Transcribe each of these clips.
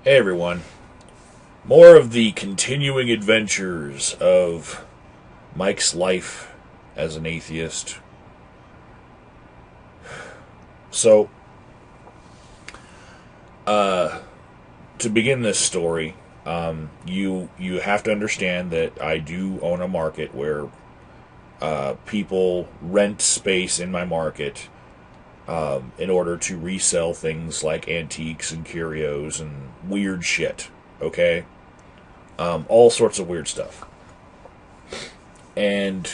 Hey everyone. More of the continuing adventures of Mike's life as an atheist. So, to begin this story, you have to understand that I do own a market where people rent space in my market in order to resell things like antiques and curios and weird shit. Okay? All sorts of weird stuff. And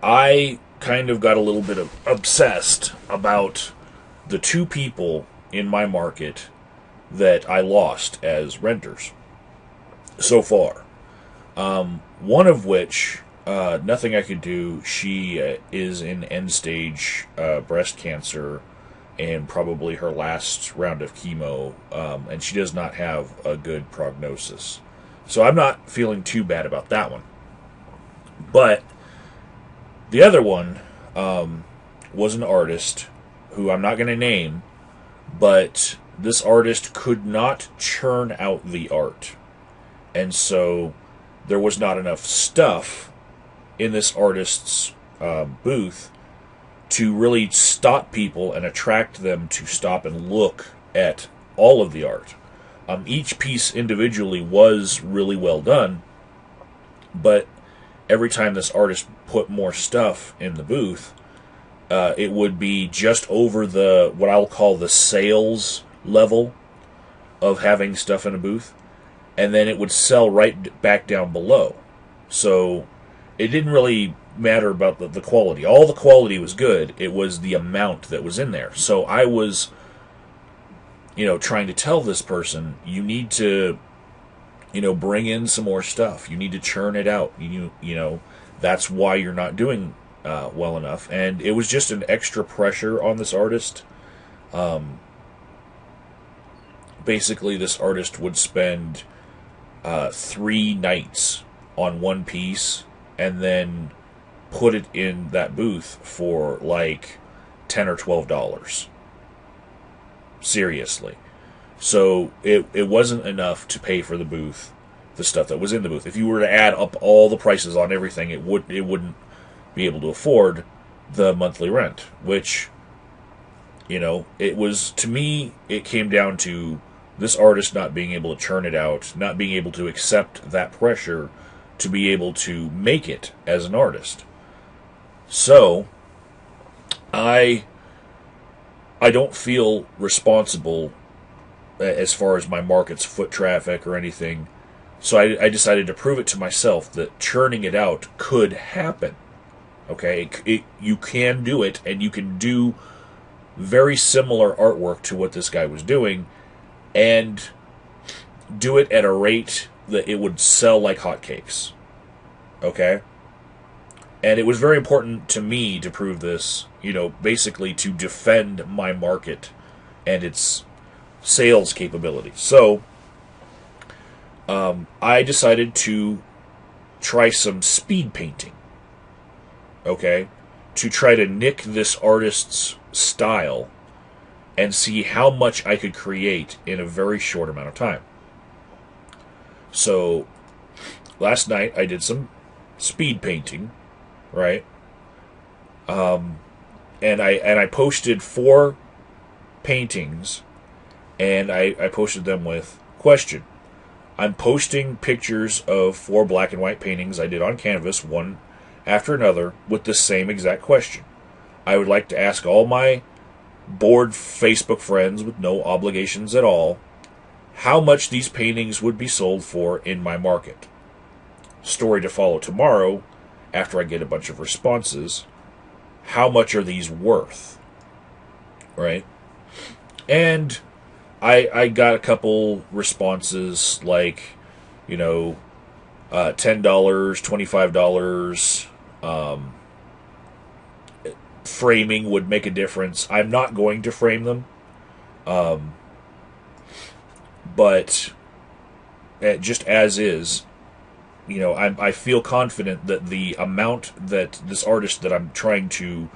I kind of got a little bit obsessed about the two people in my market that I lost as renters so far. One of which, nothing I could do. She is in end stage breast cancer and probably her last round of chemo, and she does not have a good prognosis. So I'm not feeling too bad about that one. But the other one was an artist who I'm not going to name, but this artist could not churn out the art. And so there was not enough stuff in this artist's booth to really stop people and attract them to stop and look at all of the art. Each piece individually was really well done, but every time this artist put more stuff in the booth, it would be just over the what I'll call the sales level of having stuff in a booth, and then it would sell right back down below. So it didn't really matter about the quality. All the quality was good. It was the amount that was in there. So I was, trying to tell this person, you need to, bring in some more stuff. You need to churn it out. That's why you're not doing well enough. And it was just an extra pressure on this artist. Basically, this artist would spend 3 nights on one piece and then put it in that booth for like $10 or $12. Seriously. So it wasn't enough to pay for the booth, the stuff that was in the booth. If you were to add up all the prices on everything, it wouldn't be able to afford the monthly rent, which, it was, to me, it came down to this artist not being able to churn it out, not being able to accept that pressure to be able to make it as an artist. So, I don't feel responsible as far as my market's foot traffic or anything. So I decided to prove it to myself that churning it out could happen. Okay, you can do it, and you can do very similar artwork to what this guy was doing, and do it at a rate that it would sell like hotcakes. Okay? And it was very important to me to prove this, basically to defend my market and its sales capability. So, I decided to try some speed painting. Okay? To try to nick this artist's style and see how much I could create in a very short amount of time. So, last night I did some speed painting, right? And I posted 4 paintings, and I posted them with question. I'm posting pictures of 4 black and white paintings I did on canvas, one after another, with the same exact question. I would like to ask all my bored Facebook friends with no obligations at all how much these paintings would be sold for in my market. Story to follow tomorrow, after I get a bunch of responses. How much are these worth? Right? And I got a couple responses like, $10, $25. Framing would make a difference. I'm not going to frame them. But just as is, I feel confident that the amount that this artist that I'm trying to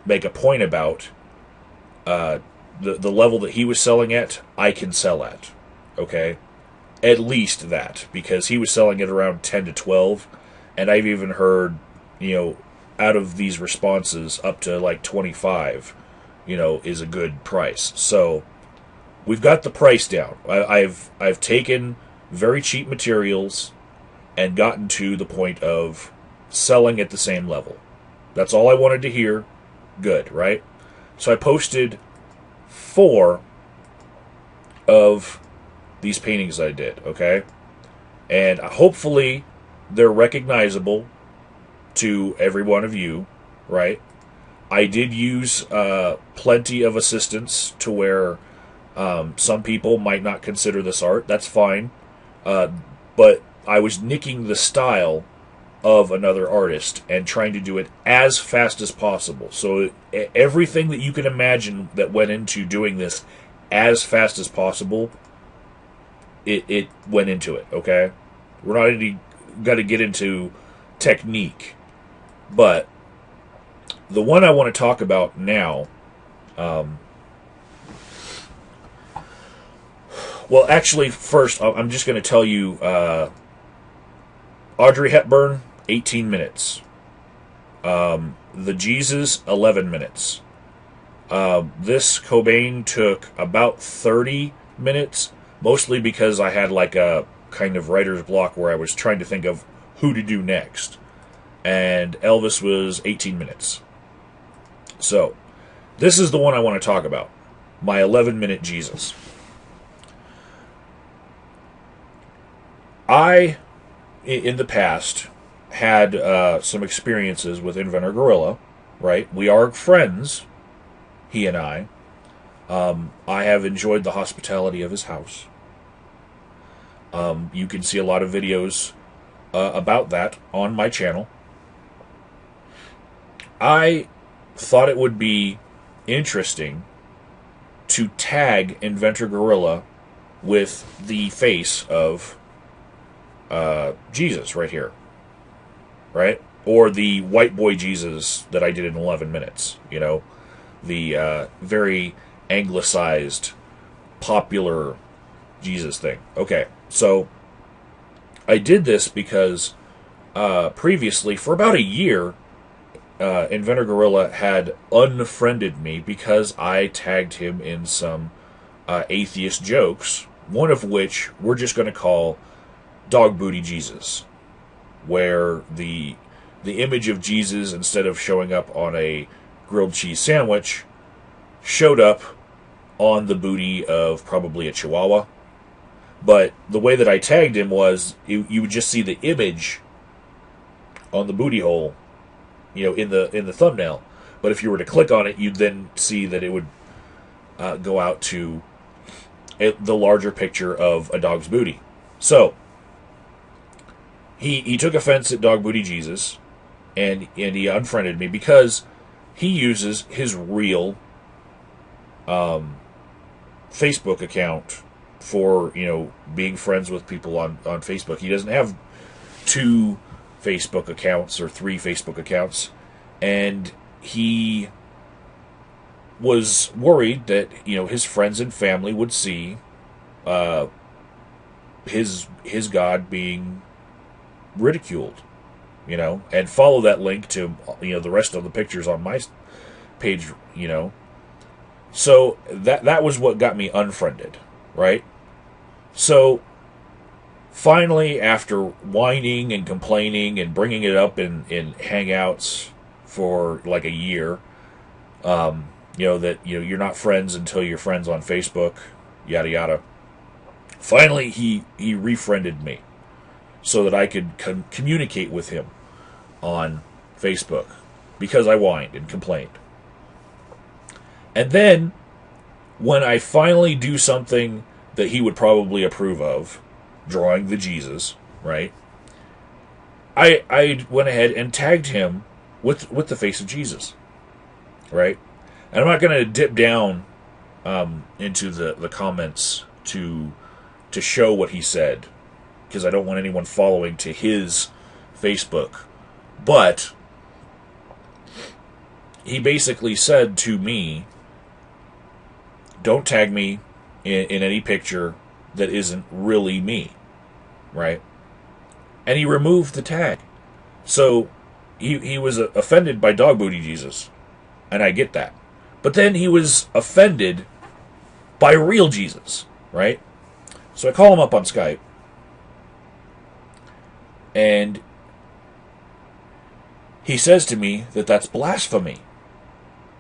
make a point about the level that he was selling at, I can sell at. Okay? At least that, because he was selling it around 10 to 12, and I've even heard, out of these responses up to like 25, is a good price. So we've got the price down. I've taken very cheap materials and gotten to the point of selling at the same level. That's all I wanted to hear. Good, right? So I posted 4 of these paintings I did, okay? And hopefully they're recognizable to every one of you, right? I did use plenty of assistance to where some people might not consider this art. That's fine. But I was nicking the style of another artist and trying to do it as fast as possible. So everything that you can imagine that went into doing this as fast as possible, it went into it, okay? We're not really got to get into technique. But the one I want to talk about now, well, actually, first, I'm just going to tell you, Audrey Hepburn, 18 minutes. The Jesus, 11 minutes. This Cobain took about 30 minutes, mostly because I had like a kind of writer's block where I was trying to think of who to do next. And Elvis was 18 minutes. So, this is the one I want to talk about. My 11-minute Jesus. I, in the past, had some experiences with TheInventorGorilla, right? We are friends, he and I. I have enjoyed the hospitality of his house. You can see a lot of videos about that on my channel. I thought it would be interesting to tag TheInventorGorilla with the face of Jesus right here, right? Or the white boy Jesus that I did in 11 minutes, the very anglicized, popular Jesus thing. Okay, so I did this because previously, for about a year, TheInventorGorilla had unfriended me because I tagged him in some atheist jokes, one of which we're just going to call Dog Booty Jesus, where the image of Jesus, instead of showing up on a grilled cheese sandwich, showed up on the booty of probably a Chihuahua. But the way that I tagged him was you would just see the image on the booty hole, in the thumbnail. But if you were to click on it, you'd then see that it would go out to the larger picture of a dog's booty. So he took offense at Dog Booty Jesus, and he unfriended me because he uses his real Facebook account for being friends with people on Facebook. He doesn't have 2 Facebook accounts or 3 Facebook accounts, and he was worried that his friends and family would see his God being ridiculed, and follow that link to the rest of the pictures on my page, So that was what got me unfriended, right? So finally, after whining and complaining and bringing it up in Hangouts for like a year, that you're not friends until you're friends on Facebook, yada yada. Finally, he refriended me so that I could communicate with him on Facebook because I whined and complained. And then, when I finally do something that he would probably approve of, drawing the Jesus, right? I went ahead and tagged him with the face of Jesus, right? And I'm not going to dip down into the comments to show what he said, because I don't want anyone following to his Facebook. But he basically said to me, don't tag me in any picture that isn't really me, right? And he removed the tag. So he was offended by Dog Booty Jesus, and I get that. But then he was offended by real Jesus, right? So I call him up on Skype, and he says to me that that's blasphemy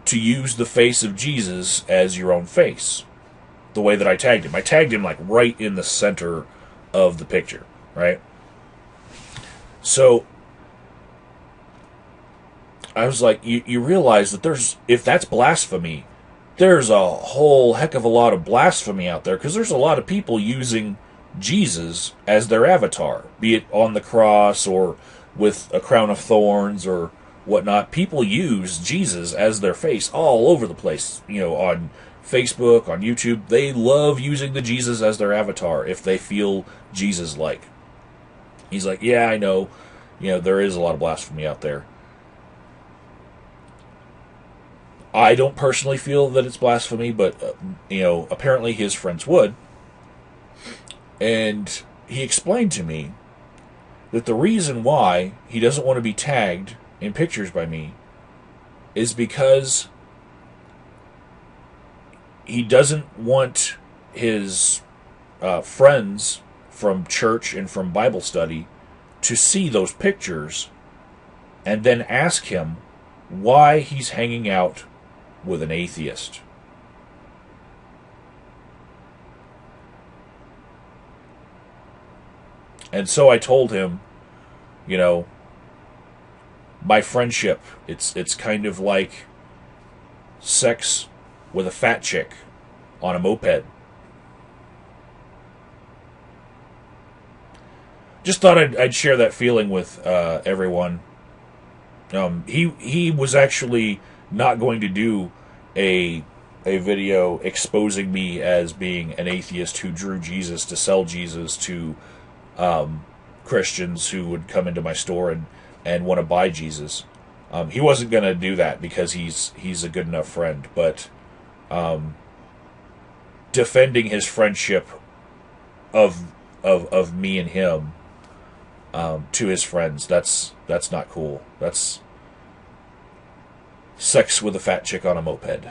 to use the face of Jesus as your own face, the way that I tagged him. I tagged him like right in the center of the picture, right? So I was like, you realize that if that's blasphemy, there's a whole heck of a lot of blasphemy out there, because there's a lot of people using Jesus as their avatar, be it on the cross or with a crown of thorns or whatnot. People use Jesus as their face all over the place, on Facebook, on YouTube. They love using the Jesus as their avatar if they feel Jesus-like. He's like, yeah, I know, there is a lot of blasphemy out there. I don't personally feel that it's blasphemy, but, apparently his friends would. And he explained to me that the reason why he doesn't want to be tagged in pictures by me is because he doesn't want his friends from church and from Bible study to see those pictures and then ask him why he's hanging out with an atheist. And so I told him, my friendship, it's kind of like sex with a fat chick on a moped. Just thought I'd share that feeling with everyone. He was actually not going to do a video exposing me as being an atheist who drew Jesus to sell Jesus to Christians who would come into my store and want to buy Jesus. He wasn't going to do that because he's a good enough friend, but defending his friendship of me and him to his friends, that's not cool. That's sex with a fat chick on a moped.